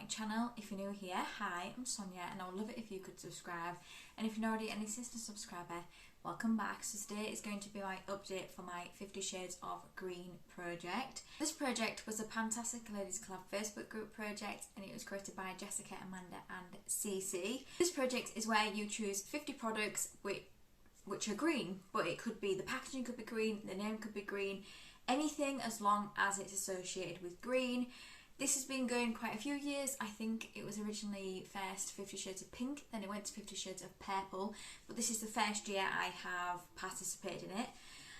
channel. If you're new here, hi, I'm Sonia and I would love it if you could subscribe, and if you're not already an existing subscriber, welcome back. So today is going to be my update for my 50 Shades of Green project. This project was a PANtastic Ladies Collab Facebook group project and it was created by Jessica, Amanda and Cece. This project is where you choose 50 products which are green, but it could be the packaging could be green, the name could be green, anything as long as it's associated with green. This has been going quite a few years. I think it was originally first 50 Shades of Pink, then it went to 50 Shades of Purple, but this is the first year I have participated in it.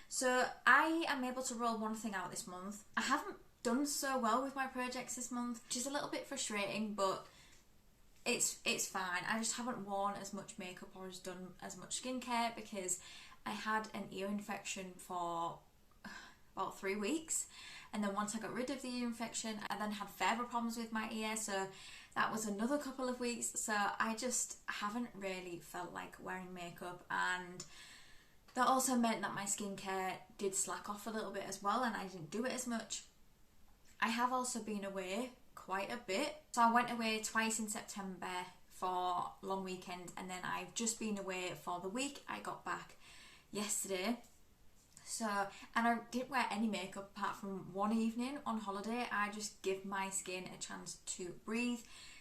So I am able to roll one thing out this month. I haven't done so well with my projects this month, which is a little bit frustrating, but it's fine. I just haven't worn as much makeup or as done as much skincare because I had an ear infection for about 3 weeks. And then once I got rid of the ear infection, I then had further problems with my ear, so that was another couple of weeks. So I just haven't really felt like wearing makeup, and that also meant that my skincare did slack off a little bit as well, and I didn't do it as much. I have also been away quite a bit. So I went away twice in September for long weekend, and then I've just been away for the week. I got back yesterday. So, and I didn't wear any makeup apart from one evening on holiday. I just give my skin a chance to breathe.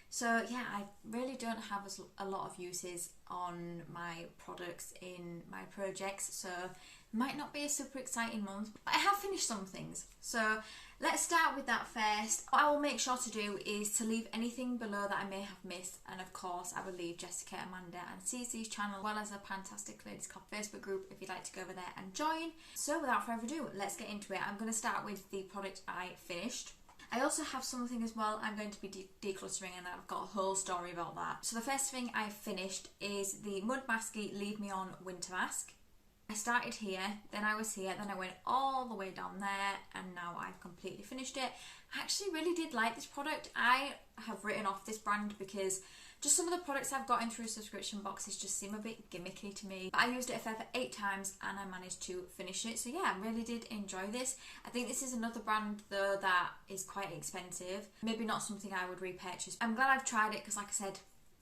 So yeah, I really don't have a lot of uses on my products in my projects, so it might not be a super exciting month, but I have finished some things. So let's start with that first. What I will make sure to do is to leave anything below that I may have missed, and of course I will leave Jessica, Amanda and Cece's channel, as well as a PANtastic Ladies Collab Facebook group if you'd like to go over there and join. So without further ado, let's get into it. I'm going to start with the product I finished. I also have something as well I'm going to be decluttering, and I've got a whole story about that. So the first thing I finished is the Mud Masky Leave Me On Winter Mask. I started here, then I was here, then I went all the way down there, and now I've completely finished it. I actually really did like this product. I have written off this brand because just some of the products I've gotten through subscription boxes just seem a bit gimmicky to me. But I used it a further 8 times and I managed to finish it. So yeah, I really did enjoy this. I think this is another brand though that is quite expensive. Maybe not something I would repurchase. I'm glad I've tried it because, like I said,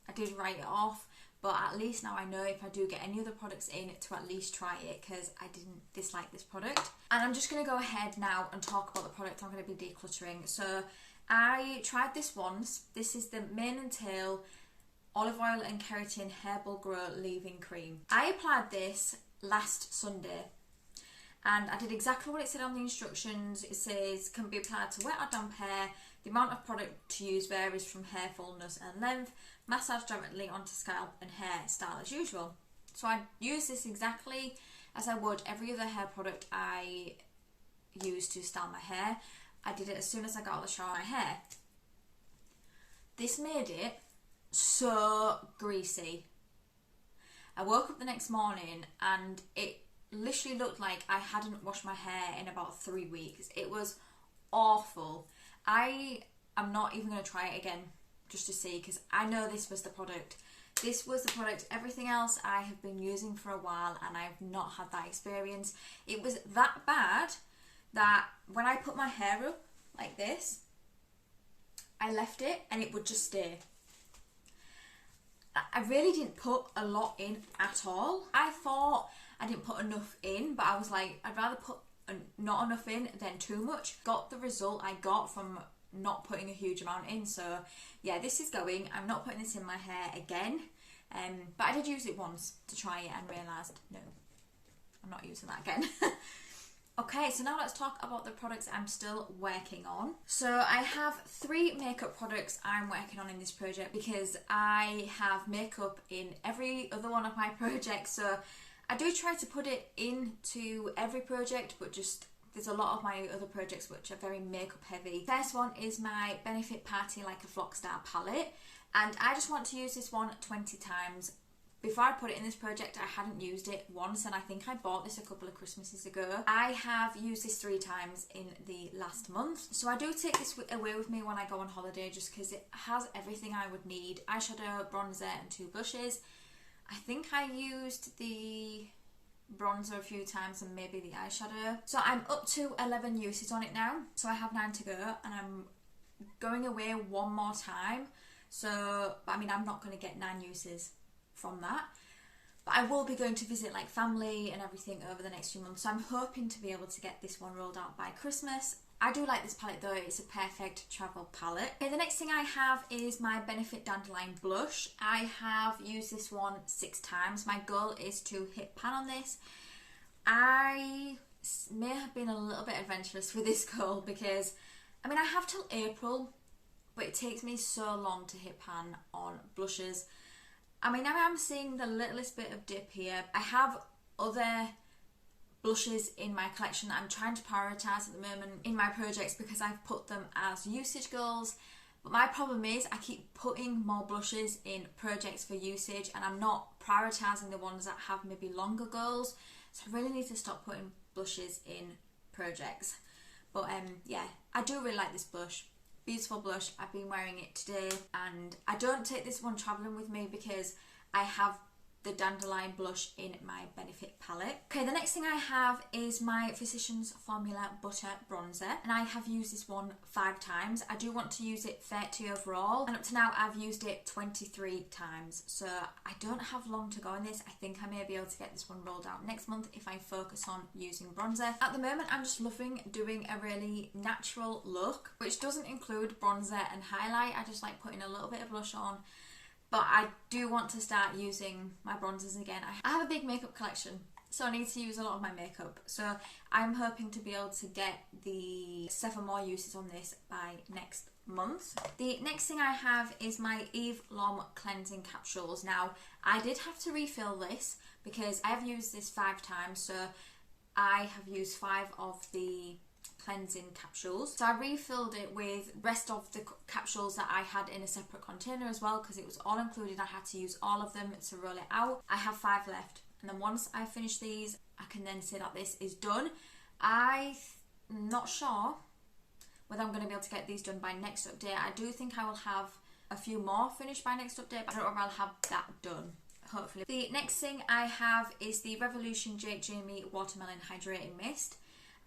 I did write it off. But at least now I know if I do get any other products in to at least try it, because I didn't dislike this product. And I'm just going to go ahead now and talk about the product I'm going to be decluttering. So I tried this once. This is the Mane and Tail Olive Oil and Keratin Herbal Grow Leave-In Cream. I applied this last Sunday and I did exactly what it said on the instructions. It says can be applied to wet or damp hair. The amount of product to use varies from hair fullness and length. Massage directly onto scalp and hair style as usual. So I use this exactly as I would every other hair product I use to style my hair. I did it as soon as I got out of the shower my hair. This made it so greasy. I woke up the next morning and it literally looked like I hadn't washed my hair in about 3 weeks. It was awful. I am not even going to try it again just to see, because I know this was the product. This was the product. Everything else I have been using for a while and I've not had that experience. It was that bad that when I put my hair up like this, I left it and it would just stay. I really didn't put a lot in at all. I thought I didn't put enough in, but I was like, I'd rather put not enough in than too much. Got the result I got from not putting a huge amount in. So yeah, this is going. I'm not putting this in my hair again. But I did use it once to try it and realised, no, I'm not using that again. Okay, so now let's talk about the products I'm still working on. So I have 3 makeup products I'm working on in this project because I have makeup in every other one of my projects. So I do try to put it into every project, but just there's a lot of my other projects which are very makeup heavy. First one is my Benefit Party Like a Flock Star palette, and I just want to use this one 20 times. Before I put it in this project, I hadn't used it once, and I think I bought this a couple of Christmases ago. I have used this 3 times in the last month. So I do take this away with me when I go on holiday just because it has everything I would need. Eyeshadow, bronzer and 2 blushes. I think I used the bronzer a few times and maybe the eyeshadow. So I'm up to 11 uses on it now. So I have 9 to go and I'm going away one more time. So, I mean, I'm not going to get 9 uses from that. But I will be going to visit like family and everything over the next few months. So I'm hoping to be able to get this one rolled out by Christmas. I do like this palette though, it's a perfect travel palette. Okay, the next thing I have is my Benefit Dandelion Blush. I have used this one 6 times. My goal is to hit pan on this. I may have been a little bit adventurous with this goal because, I mean, I have till April, but it takes me so long to hit pan on blushes. I mean, I am seeing the littlest bit of dip here. I have other blushes in my collection that I'm trying to prioritise at the moment in my projects because I've put them as usage goals. But my problem is I keep putting more blushes in projects for usage and I'm not prioritising the ones that have maybe longer goals. So I really need to stop putting blushes in projects. But yeah, I do really like this blush. Beautiful blush. I've been wearing it today and I don't take this one travelling with me because I have the Dandelion blush in my Benefit palette. Okay, the next thing I have is my Physicians Formula Butter Bronzer and I have used this one 5 times. I do want to use it 30 overall and up to now I've used it 23 times. So I don't have long to go in this. I think I may be able to get this one rolled out next month if I focus on using bronzer. At the moment I'm just loving doing a really natural look which doesn't include bronzer and highlight. I just like putting a little bit of blush on. But I do want to start using my bronzers again. I have a big makeup collection, so I need to use a lot of my makeup. So I'm hoping to be able to get the 7 more uses on this by next month. The next thing I have is my Eve Lom cleansing capsules. Now, I did have to refill this because I have used this 5 times, so I have used 5 of the cleansing capsules. So I refilled it with the rest of the capsules that I had in a separate container as well because it was all included. I had to use all of them to roll it out. I have 5 left and then once I finish these I can then say that this is done. I'm not sure whether I'm going to be able to get these done by next update. I do think I will have a few more finished by next update, but I don't know if I'll have that done. Hopefully. The next thing I have is the Revolution Jake Jamie Watermelon Hydrating Mist.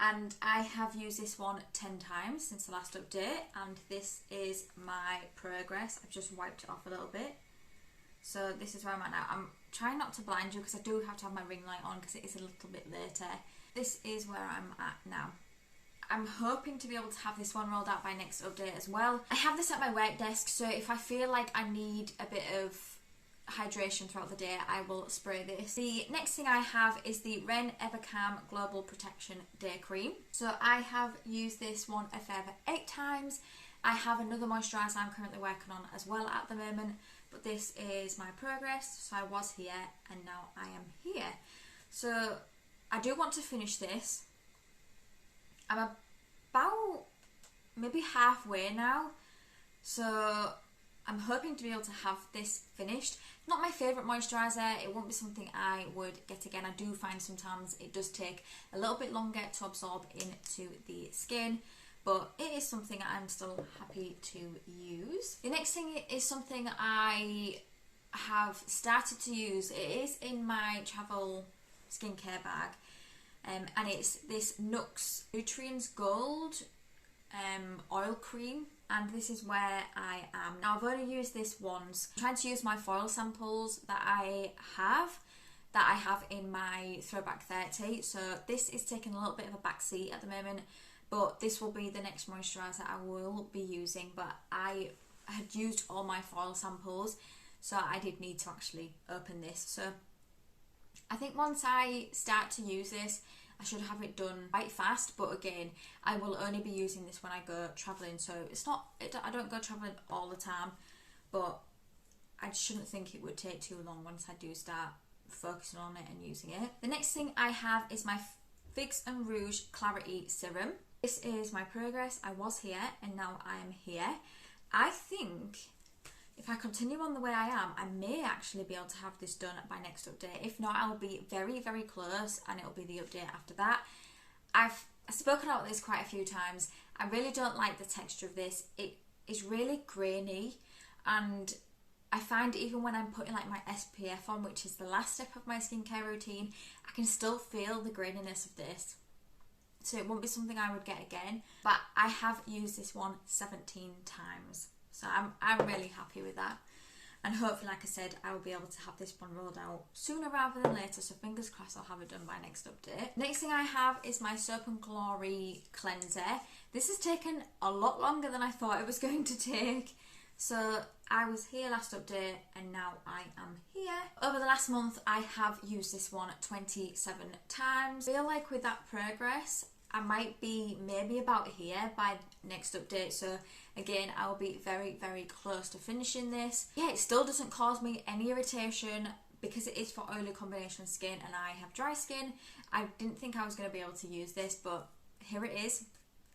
And I have used this one 10 times since the last update and this is my progress. I've just wiped it off a little bit. So this is where I'm at now. I'm trying not to blind you because I do have to have my ring light on because it is a little bit later. This is where I'm at now. I'm hoping to be able to have this one rolled out by next update as well. I have this at my work desk, so if I feel like I need a bit of hydration throughout the day, I will spray this. The next thing I have is the Ren Evercalm Global Protection Day Cream. So I have used this one a further 8 times. I have another moisturiser I'm currently working on as well at the moment, but this is my progress. So I was here and now I am here. So I do want to finish this. I'm about maybe halfway now, so I'm hoping to be able to have this finished. Not my favourite moisturiser, it won't be something I would get again. I do find sometimes it does take a little bit longer to absorb into the skin, but it is something I'm still happy to use. The next thing is something I have started to use. It is in my travel skincare bag, and it's this NUX Nutrients Gold oil cream. And this is where I am. Now I've only used this once. I'm trying to use my foil samples that I have in my Throwback 30. So this is taking a little bit of a back seat at the moment, but this will be the next moisturiser I will be using. But I had used all my foil samples, so I did need to actually open this. So I think once I start to use this, I should have it done quite fast, but again, I will only be using this when I go travelling, so I don't go travelling all the time, but I shouldn't think it would take too long once I do start focusing on it and using it. The next thing I have is my Fix and Rouge Clarity Serum. This is my progress. I was here and now I am here. I think if I continue on the way I am, I may actually be able to have this done by next update. If not, I'll be very, very close and it'll be the update after that. I've spoken about this quite a few times. I really don't like the texture of this. It is really grainy, and I find even when I'm putting like my SPF on, which is the last step of my skincare routine, I can still feel the graininess of this. so it won't be something I would get again, but I have used this one 17 times, so I'm really happy with that. And hopefully, like I said, I will be able to have this one rolled out sooner rather than later, so fingers crossed I'll have it done by next update. Next thing I have is my Soap and Glory cleanser. This has taken a lot longer than I thought it was going to take. So I was here last update and now I am here. Over the last month I have used this one 27 times. I feel like with that progress I might be maybe about here by next update, so again I'll be very close to finishing this. Yeah, it still doesn't cause me any irritation because it is for oily combination skin and I have dry skin. I didn't think I was going to be able to use this, but here it is.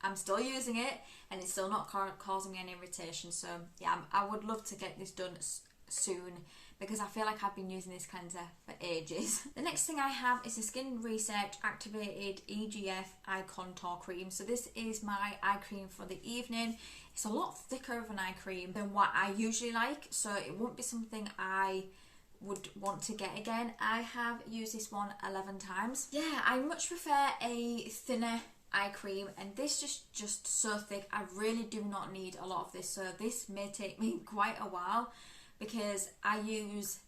I'm still using it and it's still not causing me any irritation, so yeah, I would love to get this done soon because I feel like I've been using this cleanser for ages. The next thing I have is the Skin Research Activated EGF Eye Contour Cream. So this is my eye cream for the evening. It's a lot thicker of an eye cream than what I usually like, so it won't be something I would want to get again. I have used this one 11 times. Yeah, I much prefer a thinner eye cream, and this is just so thick. I really do not need a lot of this, so this may take me quite a while because I use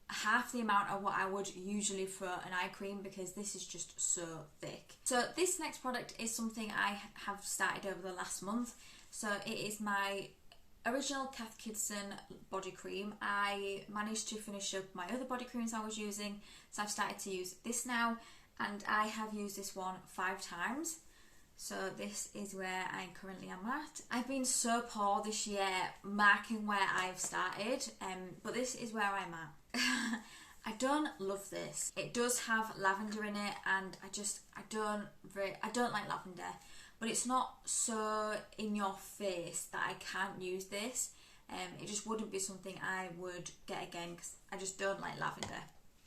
half the amount of what I would usually for an eye cream because this is just so thick. So this next product is something I have started over the last month. So it is my original Kath Kidston body cream. I managed to finish up my other body creams I was using, so I've started to use this now, and I have used this one 5 times. So this is where I currently am at. I've been so poor this year marking where I've started, but this is where I'm at. I don't love this. It does have lavender in it, and I don't like lavender, but it's not so in your face that I can't use this. It just wouldn't be something I would get again because I just don't like lavender.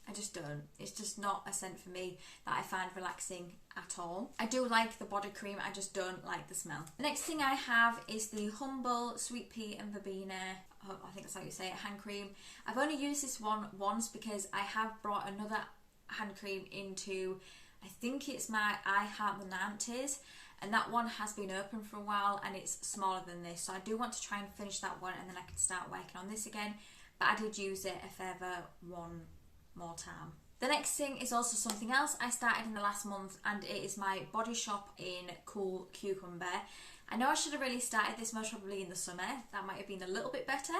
I just don't. It's just not a scent for me that I find relaxing at all. I do like the body cream, I just don't like the smell. The next thing I have is the Humble Sweet Pea and Verbena, I think that's how you say it, hand cream. I've only used this one once because I have brought another hand cream into, I think it's my I Heart the 90s, and that one has been open for a while and it's smaller than this, so I do want to try and finish that one and then I can start working on this again, but I did use it a further one more time. The next thing is also something else I started in the last month, and it is my Body Shop in Cool Cucumber. I know I should have really started this most probably in the summer. That might have been a little bit better,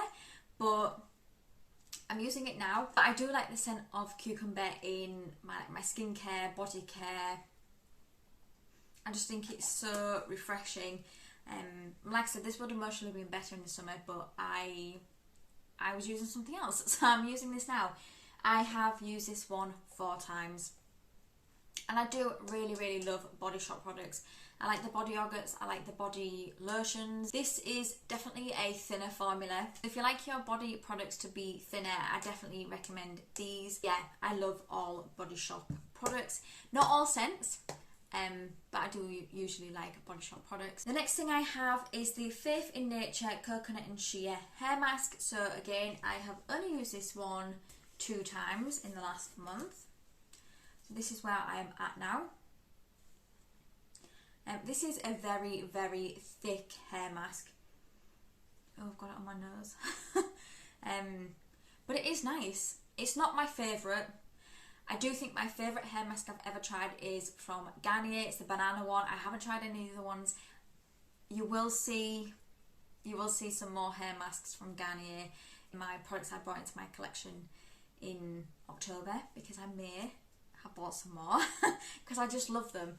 but I'm using it now. But I do like the scent of cucumber in my skincare, body care. I just think it's so refreshing. Like I said, this would have most probably been better in the summer, but I was using something else, so I'm using this now. I have used this one 4 times, and I do really love Body Shop products. I like the body yogurts, I like the body lotions. This is definitely a thinner formula. If you like your body products to be thinner, I definitely recommend these. Yeah, I love all Body Shop products. Not all scents, but I do usually like Body Shop products. The next thing I have is the Faith in Nature Coconut and Shea Hair Mask. So again, I have only used this one 2 times in the last month. So this is where I am at now. This is a very thick hair mask. Oh, I've got it on my nose. But it is nice. It's not my favourite. I do think my favourite hair mask I've ever tried is from Garnier. It's the banana one. I haven't tried any of the ones. You will see some more hair masks from Garnier in my products I brought into my collection in October, because I may have bought some more because I just love them.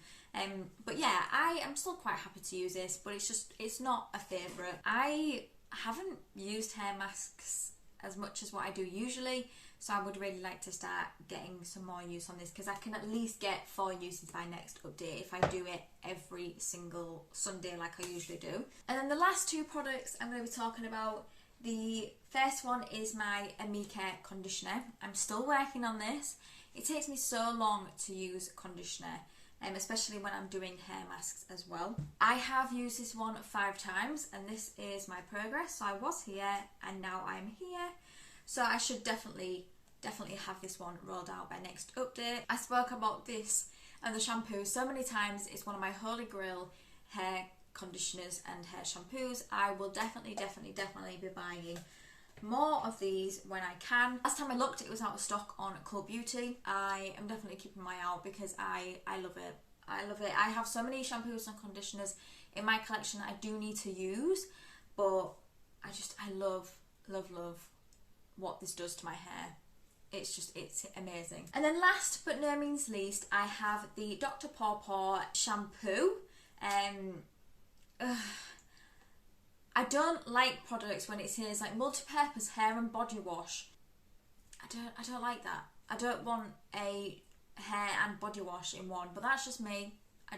But yeah, I am still quite happy to use this, but it's not a favourite. I haven't used hair masks as much as what I do usually, so I would really like to start getting some more use on this, because I can at least get 4 uses by next update if I do it every single Sunday like I usually do. And then the last 2 products I'm going to be talking about, the first one is my Amika conditioner. I'm still working on this. It takes me so long to use conditioner, especially when I'm doing hair masks as well. I have used this one 5 times, and this is my progress. So I was here and now I'm here. So I should definitely have this one rolled out by next update. I spoke about this and the shampoo. So many times it's one of my holy grail hair conditioners and hair shampoos. I will definitely be buying more of these when I can. Last time I looked, it was out of stock on Cult Beauty. I am definitely keeping my eye out because I love it. I love it. I have so many shampoos and conditioners in my collection that I do need to use, but I love what this does to my hair. It's amazing. And then last but no means least, I have the Dr. Paw shampoo. I don't like products when it says like multi-purpose hair and body wash. I don't like that. I don't want a hair and body wash in one, but that's just me. I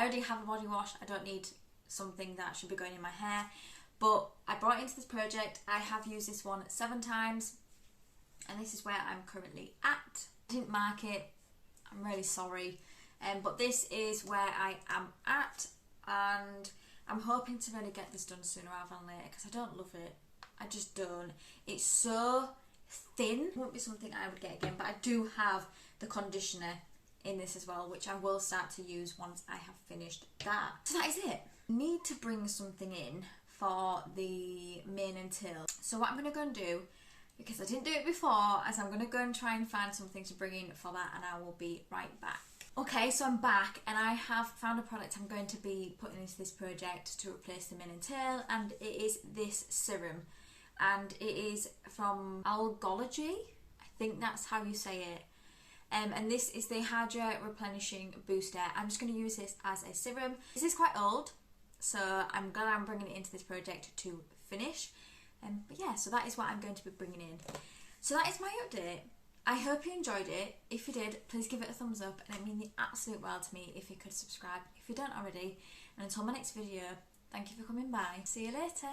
already have a body wash. I don't need something that should be going in my hair. But I brought it into this project. I have used this one 7 times, and this is where I'm currently at. I didn't mark it. I'm really sorry. But this is where I am at, and I'm hoping to really get this done sooner rather than later because I don't love it. I just don't. It's so thin. It won't be something I would get again, but I do have the conditioner in this as well, which I will start to use once I have finished that. So that is it. Need to bring something in for the mane and tail. So what I'm going to go and do, because I didn't do it before, is I'm going to go and try and find something to bring in for that, and I will be right back. Okay, so I'm back and I have found a product I'm going to be putting into this project to replace the mane and tail, and it is this serum, and it is from Algology. I think that's how you say it. And this is the Hydra Replenishing Booster. I'm just going to use this as a serum. This is quite old, so I'm glad I'm bringing it into this project to finish. But yeah, so that is what I'm going to be bringing in. So that is my update. I hope you enjoyed it. If you did, please give it a thumbs up, and it means the absolute world to me if you could subscribe if you don't already. And until my next video, thank you for coming by. See you later.